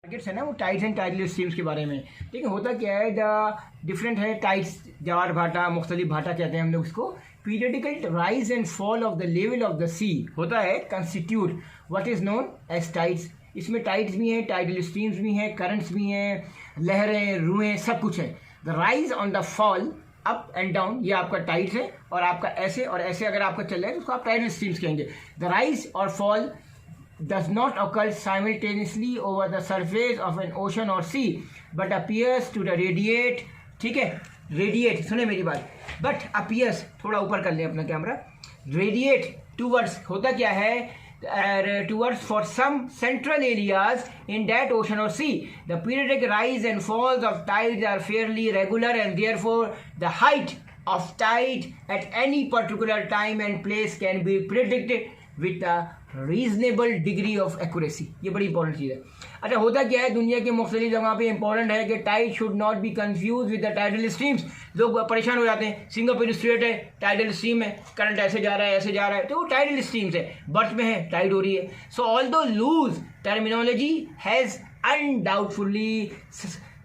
Markets है ना, वो टाइड्स एंड टाइडल स्ट्रीम्स के बारे में। ठीक है, होता क्या है, द डिफरेंट है टाइड्स, ज्वार भाटा, मुख्तलिफ भाटा कहते हैं हम लोग उसको। Periodical rise and fall of the level of the sea होता है constitute what is known as tides. इसमें टाइड्स भी हैं, टाइडल स्ट्रीम्स भी हैं, करंट्स भी हैं, लहरें, रुएं, सब कुछ है। The rise on the fall up and down, ये आपका टाइड्स है, और आपका ऐसे और ऐसे अगर आपका चल रहा है तो उसको आप टाइडल स्ट्रीम्स कहेंगे। द राइज और fall does not occur simultaneously over the surface of an ocean or sea but appears to the radiate, ठीक है, radiate, सुने मेरी बात, but appears, थोड़ा ऊपर कर लें अपना कैमरा, radiate towards, होता क्या है, towards for some central areas in that ocean or sea. The periodic rise and falls of tides are fairly regular and therefore the height of tide at any particular time and place can be predicted with a reasonable degree of accuracy. ये बड़ी important चीज़ है। अच्छा, होता क्या है, दुनिया के मुख्तलिफ जगह पे इंपॉर्टेंट है कि tide should not be confuse with the tidal streams. लोग परेशान हो जाते हैं, सिंगापुर स्ट्रेट है, टाइडल स्ट्रीम है, करंट ऐसे जा रहा है, ऐसे जा रहा है, तो वो टाइडल स्ट्रीम्स है, बर्थ में है, टाइड हो रही है। So although loose terminology has undoubtedly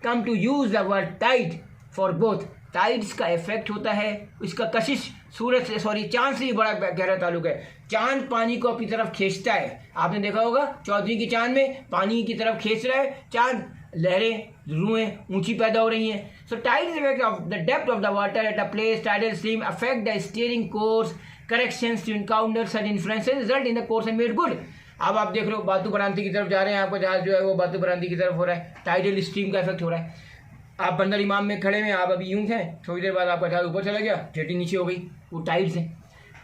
come to use the word tide for both. Tides का इफेक्ट होता है, इसका कशिश सूरज से, सॉरी, चांद से भी बड़ा गहरा ताल्लुक है। चांद पानी को अपनी तरफ खींचता है, आपने देखा होगा चौधरी की चांद में पानी की तरफ खींच रहा है चांद, लहरें, रुएं ऊंची पैदा हो रही हैं। So tides effect of the depth of the water at a place tidal stream affect the steering course corrections to encounter such influences result in the course and made good. अब आप देख लो, बातू बरांती की तरफ जा रहे हैं, आपका जहाज जो है वो बातू बरांती की तरफ हो रहा है, टाइडल स्ट्रीम का इफेक्ट हो रहा है। आप बंदर इमाम में खड़े हैं, आप अभी यूं हैं, थोड़ी देर बाद आपका जहाज ऊपर चला गया, जेटी नीचे हो गई, वो टाइड्स हैं।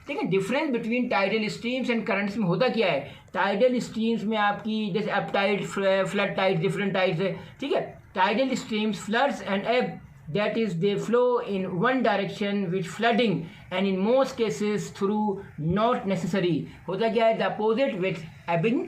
ठीक है, difference between tidal streams and currents में होता क्या है, टाइडल स्ट्रीम्स में आपकी जैसे up tide, flood tide, different tides है। ठीक है, tidal streams floods and ebb, that is they flow in one direction with flooding and in most cases through not necessary। होता क्या है, the opposite with ebbing,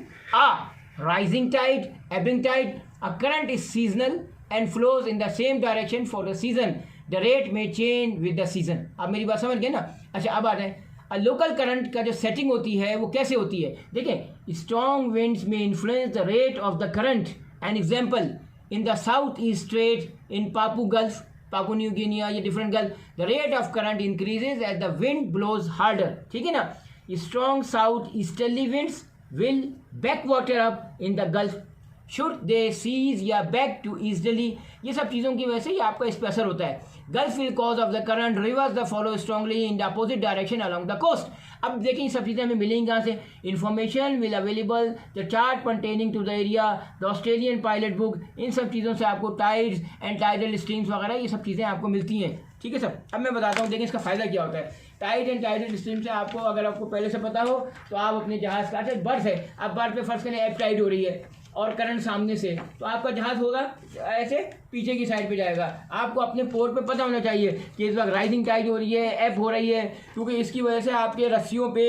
rising tide, ebbing tide, a current is seasonal and flows in the same direction for the season, the rate may change with the season। अब मेरी बात समझ गए ना। अच्छा, अब आते हैं लोकल करंट का जो सेटिंग होती है वो कैसे होती है। देखिए, स्ट्रॉन्ग विंड्स में influence the rate of the current. An example, in the south east strait in Papua gulf, Papua New Guinea, ये different gulf, the rate of current increases as the wind blows harder. ठीक है ना, strong south easterly winds will back water up in the gulf should they cease या back to easterly. ये सब चीज़ों की वजह से ही आपका इस पर असर होता है। Gulf will cause of the current reverse the follow strongly in the opposite direction along the coast. अब देखिए, ये सब चीज़ें हमें मिलेंगी कहाँ से, information will available, the chart pertaining to the area, the Australian pilot book, इन सब चीज़ों से आपको टाइड्स एंड टाइडल स्ट्रीम्स वगैरह ये सब चीज़ें आपको मिलती हैं। ठीक है सर, अब मैं बताता हूँ, देखिए इसका फ़ायदा क्या होता है। टाइड एंड टाइडल स्ट्रीम से आपको, अगर आपको पहले से पता हो तो आप अपने जहाज़ का, अच्छा बर्थ है, अब बर्थ पे फर्स्ट करें एप टाइड हो रही है और करंट सामने से, तो आपका जहाज होगा ऐसे पीछे की साइड पे जाएगा। आपको अपने पोर्ट पे पता होना चाहिए कि इस वक्त राइजिंग टाइड हो रही है, एप हो रही है, क्योंकि इसकी वजह से आपके रस्सियों पे,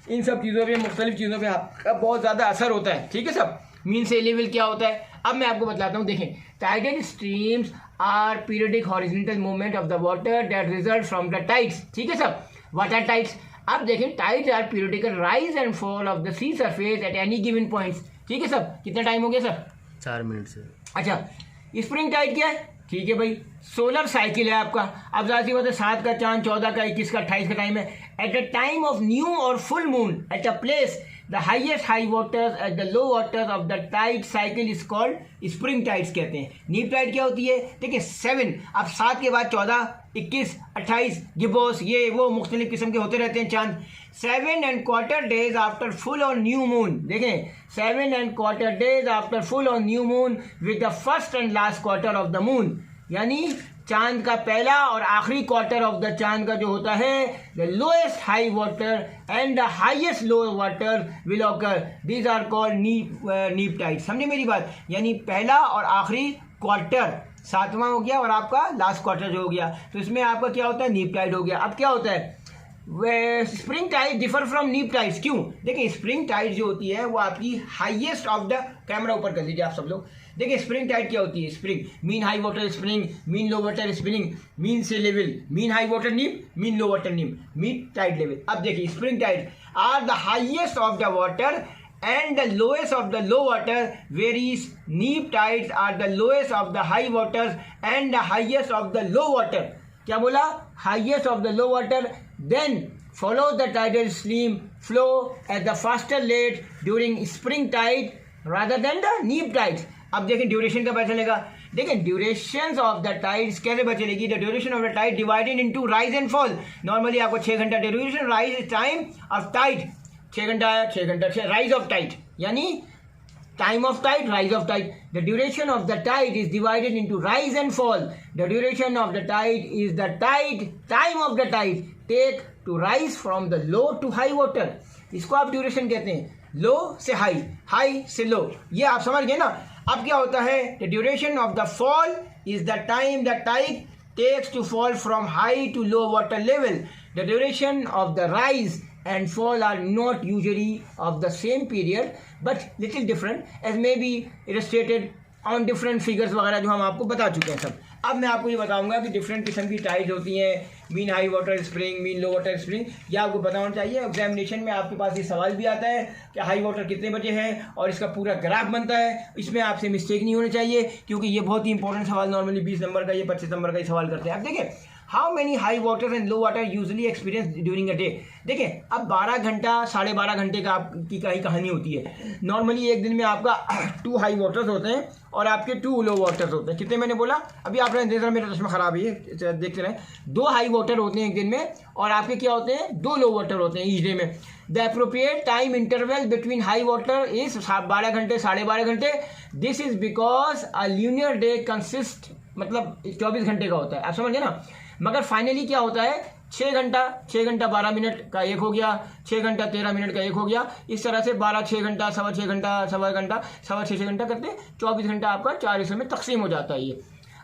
इन सब चीज़ों पे, मुख्तलिफ चीज़ों पे आपका बहुत ज़्यादा असर होता है। ठीक है सब, मीन सी लेवल क्या होता है अब मैं आपको बताता हूँ। देखें, tidal streams are periodic horizontal movement of the water that result from the tides. ठीक है सब, व्हाट आर टाइड्स। अब देखें, tides are periodical rise and fall of the sea surface at any given points. ठीक है सब, कितना time हो गया सर, 4 मिनट से। अच्छा, स्प्रिंग टाइड क्या है, ठीक है भाई, सोलर साइकिल है आपका। अब जाती बात है, 7 का चांद, 14 का, 21 का, 28 का टाइम है। At the time of new और full moon at a place the highest high waters at the low waters of the tide cycle is called spring tides कहते हैं। नीप टाइड क्या होती है, देखिए 7, अब 7 के बाद 14, 21, 28, गिबोस, ये वो मुख्तलिफ किस्म के होते रहते हैं चांद। 7 and quarter days after full on new moon, देखें 7 and quarter days after full on new moon with the first and last quarter of the moon, यानी चांद का पहला और आखिरी क्वार्टर ऑफ द चांद का जो होता है, the lowest high water and the highest low water will occur, these are called neap tide. समझे मेरी बात, यानी पहला और आखिरी क्वार्टर, 7वां हो गया और आपका लास्ट क्वार्टर जो हो गया, तो इसमें आपका क्या होता है, नीप टाइड हो गया। अब क्या होता है, स्प्रिंग टाइड डिफर फ्रॉम नीप टाइड्स। क्यों, देखिए स्प्रिंग टाइड जो होती है वो आपकी हाईएस्ट ऑफ द, कैमरा ऊपर कर लीजिए आप सब लोग, देखिए स्प्रिंग टाइड क्या होती है, spring mean high water spring, mean low water spring, mean sea level, mean high water neap, mean low water neap, mean tide level. अब देखिए spring tide are the highest of the water and the lowest of the low water, whereas neap tides are the lowest of the high waters and the highest of the low water. क्या बोला? Highest of the low water, then follow the tidal stream flow at the faster rate during spring tide rather than the neap tides. अब देखें duration का पता चलेगा. देखें duration of the tides कैसे पता चलेगी? The duration of the tide divided into rise and fall. Normally आपको 6 घंटा duration, rise time of tide 6 घंटा आया, 6 घंटा 6 राइज ऑफ टाइड यानी time of tide, rise of tide. The duration of the tide is divided into rise and fall. The duration of the tide is the tide time of the tide take to rise from the low to high water. इसको आप duration कहते हैं. लो से high, high से लो, ये आप समझ गए ना. अब क्या होता है? The duration of the fall is the time the tide takes to fall from high to low water level. The duration of the rise and fall are not usually of the same period but little different as may be illustrated on different figures वगैरह जो हम आपको बता चुके हैं सब. अब मैं आपको ये बताऊंगा कि डिफरेंट किस्म की टाइड्स होती हैं, mean high water spring, mean low water spring. यह आपको पता होना चाहिए. एग्जामिनेशन में आपके पास ये सवाल भी आता है कि हाई वाटर कितने बजे है और इसका पूरा ग्राफ बनता है. इसमें आपसे मिस्टेक नहीं होनी चाहिए क्योंकि ये बहुत ही इंपॉर्टेंट सवाल, नॉर्मली 20 नंबर का, ये 25 नंबर का ही सवाल करते हैं. अब देखिए how many high water and low water usually experience during a day. देखिए अब 12 घंटा 12.5 घंटे का आपकी का ही कहानी होती है. नॉर्मली एक दिन में आपका 2 हाई वाटर्स होते हैं और आपके 2 लो वाटर्स होते हैं. कितने मैंने बोला? अभी आप मेरा चश्मा खराब है, देखते रहे. 2 हाई वाटर होते हैं एक दिन में और आपके क्या होते हैं? 2 लो वाटर होते हैं ईच डे में. The appropriate time interval between high water is 12 घंटे 12.5 घंटे. This is because a lunar day consist, मतलब 24 घंटे का होता है. आप समझ गए ना. मगर फाइनली क्या होता है? 6 घंटा 12 मिनट का एक हो गया, 6 घंटा 13 मिनट का एक हो गया. इस तरह से 12 6 घंटा 6.5 घंटा 1.5 घंटा 6.5 घंटा करते 24 घंटा आपका 4 हिस्सों में तकसीम हो जाता है ये.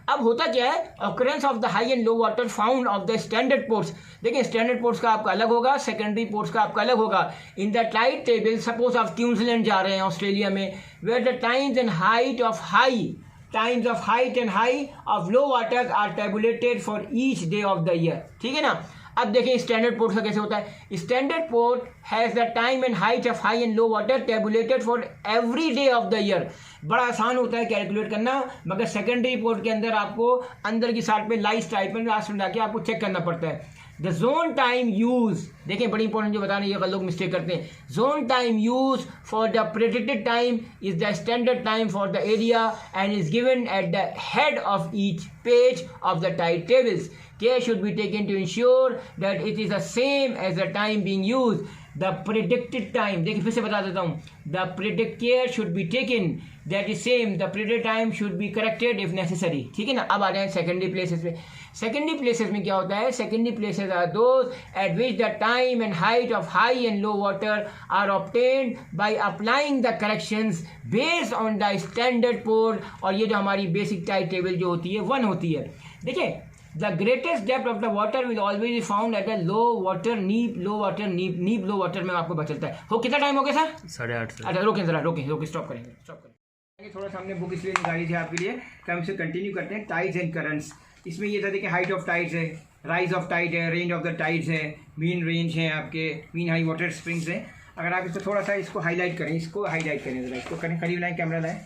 अब होता क्या है? Occurrence of the high and low water found of the standard ports. देखिए स्टैंडर्ड पोर्ट्स का आपका अलग होगा, सेकेंडरी पोर्ट्स का आपका अलग होगा. In the tide table, suppose आप क्वींसलैंड जा रहे हैं ऑस्ट्रेलिया में, where the times and height of high, times of height and high of low waters are tabulated for each day of the year. ठीक है ना. अब देखिए स्टैंडर्ड पोर्ट का कैसे होता है. Standard port has the time and height of high and low water tabulated for every day of the year. बड़ा आसान होता है कैलकुलेट करना, मगर सेकेंडरी पोर्ट के अंदर आपको अंदर की साइड पे लाइट टाइप में लास्ट में जाके आपको चेक करना पड़ता है. द जोन टाइम यूज, देखिए बड़ी इंपॉर्टेंट जो बता रहे हैं, ये लोग मिस्टेक करते हैं. Zone time use for the predicted time is the standard time for the area and is given at the head of each page of the tide tables. Care should be taken to ensure that it is the same as the time being used. The predicted time, देखिए फिर से बता देता हूँ. The predict care should be taken that is same. The predicted time should be corrected if necessary. ठीक है ना. अब आ जाए सेकेंडरी प्लेसेस पे. सेकेंडरी प्लेसेस में क्या होता है? Secondary places are those at which the time and height of high and low water are obtained by applying the corrections based on the standard port. और ये जो हमारी बेसिक टाइड टेबल जो होती है 1 होती है. देखिए the greatest depth of the water will always be found at a low water neap, low water neap, neap low water में आपको पता चलता है. हो कितना टाइम हो गया सर? 8:30. अच्छा रोकें जरा, रोकें स्टॉप करेंगे. थोड़ा सा हमने बुक इसलिए निकाली थी आपके लिए कि हम इसे कंटिन्यू करते हैं. Tides and currents. इसमें ये था देखिए हाइट ऑफ टाइड्स है, राइज ऑफ टाइड है, रेंज ऑफ द टाइड्स है, मीन रेंज है, आपके मीन हाई वाटर स्प्रिंग्स है. अगर आप इसको थोड़ा सा इसको हाईलाइट करें, इसको हाईलाइट करें जरा, इसको करें, करीब लाएँ, कैमरा लाएँ.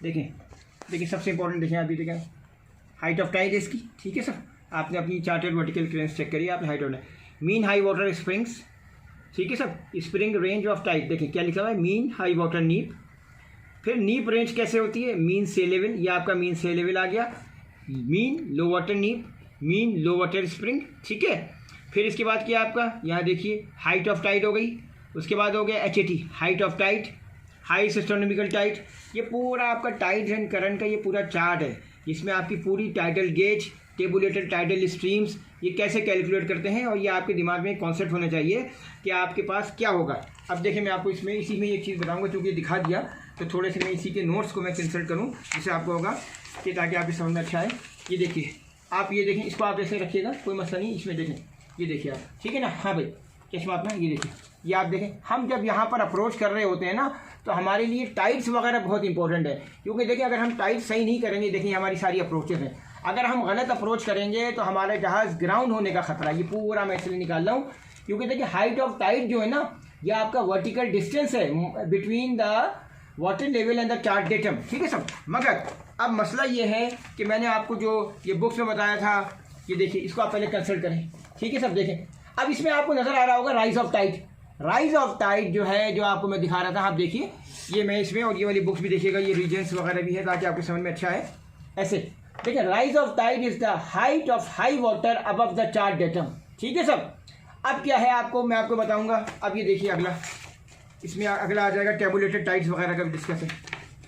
देखिए सबसे इंपॉर्टेंट देखें अभी देखें हाइट ऑफ टाइड है इसकी. ठीक है सर, आपने अपनी चार्टेड वर्टिकल क्लियरेंस चेक करिए, आपने height of mean high water springs. ठीक है sir. Spring range of tide, देखिए क्या लिखा हुआ है? मीन हाई वाटर नीप. फिर नीप रेंज कैसे होती है? मीन से लेवल, ये आपका मीन से लेवल आ गया. Mean low water neap, mean low water spring. ठीक है. फिर इसके बाद क्या आपका यहाँ देखिए हाइट ऑफ टाइड हो गई. उसके बाद हो गया HAT, height of tide, high astronomical tide. ये पूरा आपका टाइड्स एंड करंट का ये पूरा चार्ट है. इसमें आपकी पूरी tidal gauge, tabulated tidal streams, ये कैसे कैलकुलेट करते हैं. और ये आपके दिमाग में कॉन्सेप्ट होना चाहिए कि आपके पास क्या होगा. अब देखिए मैं आपको इसमें इसी में एक चीज़ बताऊंगा, क्योंकि दिखा दिया तो थोड़े से मैं इसी के नोट्स को मैं कंसल्ट करूं, जिससे आपको होगा कि ताकि आपकी समझ में अच्छा आए. ये देखिए आप, ये देखें, इसको आप ऐसे रखिएगा, कोई मसला नहीं. इसमें देखें, ये देखिए आप. ठीक है ना. हाँ भाई चश्मा अपना, ये देखिए, ये आप देखें. हम जब यहाँ पर अप्रोच कर रहे होते हैं ना, तो हमारे लिए टाइड्स वगैरह बहुत इंपॉर्टेंट है. क्योंकि देखिए अगर हम टाइड सही नहीं करेंगे, देखिए हमारी सारी अप्रोचेज हैं, अगर हम गलत अप्रोच करेंगे तो हमारे जहाज़ ग्राउंड होने का खतरा. ये पूरा मैं इसलिए निकाल रहा हूँ क्योंकि देखिए हाइट ऑफ टाइड जो है ना, ये आपका वर्टिकल डिस्टेंस है between the water level and the chart datum, ठीक है सब। मगर अब मसला ये है कि मैंने आपको जो ये बुक्स में बताया था, ये देखिए इसको आप पहले कंसल्ट करें, ठीक है सब। देखें अब इसमें आपको नज़र आ रहा होगा rise of tide. Rise of tide जो है, जो आपको मैं दिखा रहा था, आप देखिए ये मैं इसमें, और ये वाली बुक्स भी देखिएगा, ये रीजन्स वगैरह भी है ताकि आपको समझ में अच्छा है। ऐसे देखिए, rise of tide is the height of high water above the chart datum, ठीक है सब। अब क्या है आपको मैं आपको बताऊंगा। अब ये देखिए अगला, इसमें अगला आ जाएगा टेबुलेटेड टाइड्स वगैरह का भी डिस्कस है,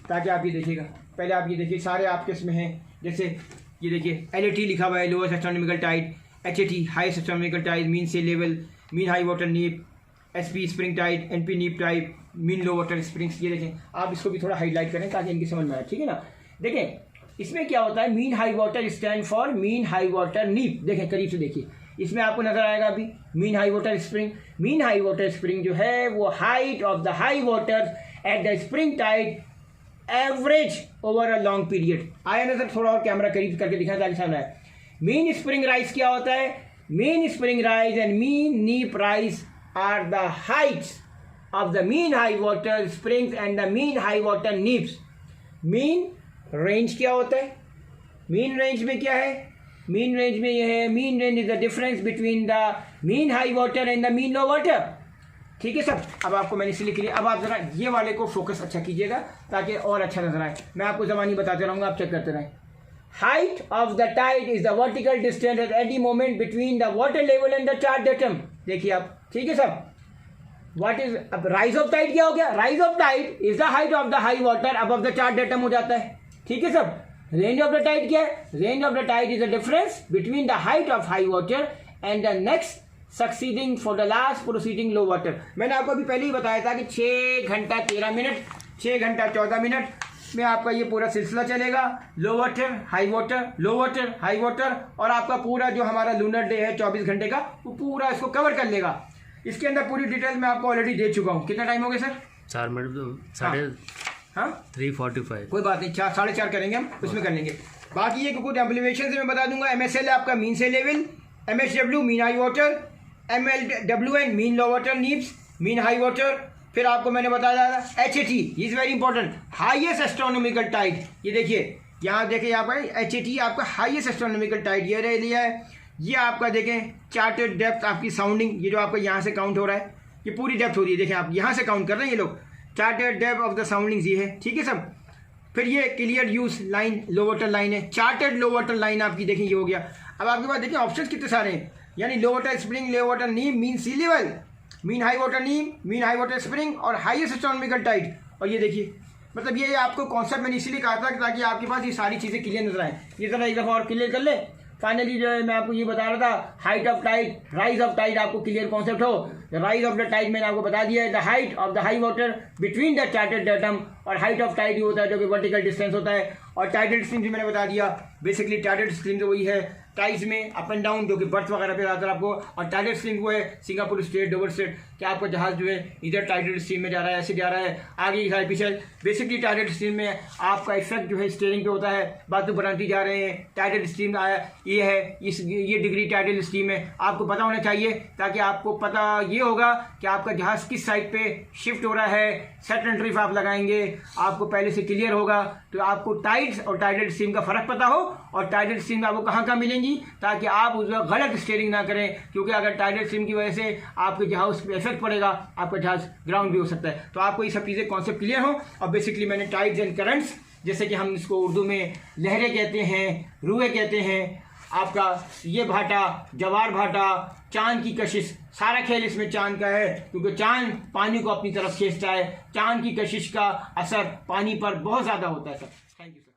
ताकि आप ये देखिएगा। पहले आप ये देखिए सारे आपके इसमें हैं, जैसे ये देखिए LAT लिखा हुआ है, lower astronomical tide, HAT highest astronomical tide, mean sea level, mean high water neap, SP spring tide, NP neap tide, mean low water springs. ये देखें, आप इसको भी थोड़ा हाईलाइट करें ताकि इनकी समझ में आए, ठीक है ना। देखें इसमें क्या होता है, mean high water stand for mean high water नीप। देखें करीब से देखिए, इसमें आपको नजर आएगा अभी mean high water spring. Mean high water spring जो है वो height of the high water at the spring tide average over a long period. आया नजर, थोड़ा और कैमरा करीब करके दिखा ताकि समझ आए। मीन स्प्रिंग राइज क्या होता है, mean spring rise and mean neap rise are the heights of the mean high water springs and the mean high water neeps. Mean range क्या होता है, मीन रेंज में क्या है, मीन रेंज में ये है, mean range is the difference between the mean high water and the mean low water, ठीक है सब। अब आपको मैंने इसलिए लिख लिया। अब आप जरा ये वाले को फोकस अच्छा कीजिएगा ताकि और अच्छा नजर आए। मैं आपको ज़बानी बताते रहूँगा, आप चेक करते रहें। Height of the tide is the vertical distance at any moment between the water level and the chart datum. देखिए आप, ठीक है सब। What is अब राइज ऑफ टाइड क्या हो गया, rise of tide is the height of the high water above the chart datum हो जाता है, ठीक है सब। रेंज ऑफ द टाइड क्या है, range of the tide is the difference between the height of high water and the next succeeding for the last proceeding low water. मैंने आपको अभी पहले ही बताया था कि 6 घंटा 13 मिनट, 6 घंटा 14 मिनट में आपका ये पूरा सिलसिला चलेगा। लो वाटर हाई वाटर, लो वाटर हाई वाटर, और आपका पूरा जो हमारा लूनर डे है 24 घंटे का, वो पूरा इसको कवर कर लेगा। इसके अंदर पूरी डिटेल मैं आपको ऑलरेडी दे चुका हूँ। कितना टाइम हो गया सर, 4 मिनट, हाँ 3:45। कोई बात नहीं, 4 साढ़े 4 करेंगे हम, उसमें कर लेंगे। बाकी ये कुछ एम्प्लीमेशन से मैं बता दूंगा। MSL आपका mean sea level, MHW mean high water, MLWN mean low water neaps, mean high water. फिर आपको मैंने बताया था HAT is very important, highest astronomical tide. ये देखिए यहाँ देखिए, यहाँ पर HAT आपका हाईएस्ट एस्ट्रोनॉमिकल टाइड ये रह लिया है। ये आपका देखें चार्टेड डेप्थ, आपकी साउंडिंग, ये जो आपका यहाँ से काउंट हो रहा है, ये पूरी डेप्थ हो रही है। देखें आप यहाँ से काउंट कर रहे हैं ये लोग, chartered depth of the soundings ये है, ठीक है सब। फिर ये क्लियर यूज लाइन, लो वाटर लाइन है, चार्टेड लो वाटर लाइन आपकी देखें ये हो गया। अब आपके पास देखें ऑप्शंस कितने सारे हैं, यानी लो वाटर स्प्रिंग, लो वाटर नीम, mean sea level, mean high water नीम, मीन हाई वाटर स्प्रिंग और हाईएस्ट एस्ट्रोनॉमिकल टाइड। और ये देखिए, मतलब ये आपको कॉन्सेप्ट मैंने इसीलिए कहा था ताकि आपके पास ये सारी चीज़ें क्लियर नजर आए। ये जरा एक दफ़ा और क्लियर कर ले। फाइनली जो है मैं आपको ये बता रहा था, height of tide, rise of tide आपको क्लियर कॉन्सेप्ट हो। राइज ऑफ द टाइड मैंने आपको बता दिया है, the height of the high water between the charted datum, और हाइट ऑफ टाइड ये होता है जो कि वर्टिकल डिस्टेंस होता है। और टाइडेड स्ट्रीम भी मैंने बता दिया, बेसिकली टाइडेड स्ट्रीम तो वही है टाइड्स में अप एंड डाउन जो कि बर्थ वगैरह पे आता है आपको, और टाइडेड स्ट्रीम वो है सिंगापुर स्ट्रेट, डोवर स्ट्रेट, कि आपका जहाज जो है इधर टाइडेड स्ट्रीम में जा रहा है, ऐसे जा रहा है, आगे की साइड पीछे। बेसिकली टाइडेड स्ट्रीम में आपका इफेक्ट जो है स्टीयरिंग पे होता है, बातों बनाती जा रहे हैं। टाइडेड स्ट्रीम आया ये है, ये डिग्री टाइडेड स्ट्रीम है, आपको पता होना चाहिए, ताकि आपको पता ये होगा कि आपका जहाज किस साइड पे शिफ्ट हो रहा है। सेट एंड ट्रिफ आप लगाएंगे, आपको पहले से क्लियर होगा, तो आपको टाइड्स और टाइडेड स्ट्रीम का फर्क पता हो, और टाइडेड स्ट्रीम आपको कहाँ मिलेंगी, ताकि आप उस वक्त गलत स्टीयरिंग ना करें। क्योंकि अगर टाइडेड स्ट्रीम की वजह से आपके जहाज पे इफेक्ट पड़ेगा, आपका जहाज ग्राउंड भी हो सकता है। तो आपको ये सब चीज़ें कॉन्सेप्ट क्लियर हो। और बेसिकली मैंने टाइड्स एंड करंट्स, जैसे कि हम इसको उर्दू में लहरें कहते हैं, रुए कहते हैं, आपका ये भाटा, जवार भाटा, चांद की कशिश, सारा खेल इसमें चांद का है, क्योंकि चांद पानी को अपनी तरफ खींचता है। चांद की कशिश का असर पानी पर बहुत ज़्यादा होता है सर। Thank you sir.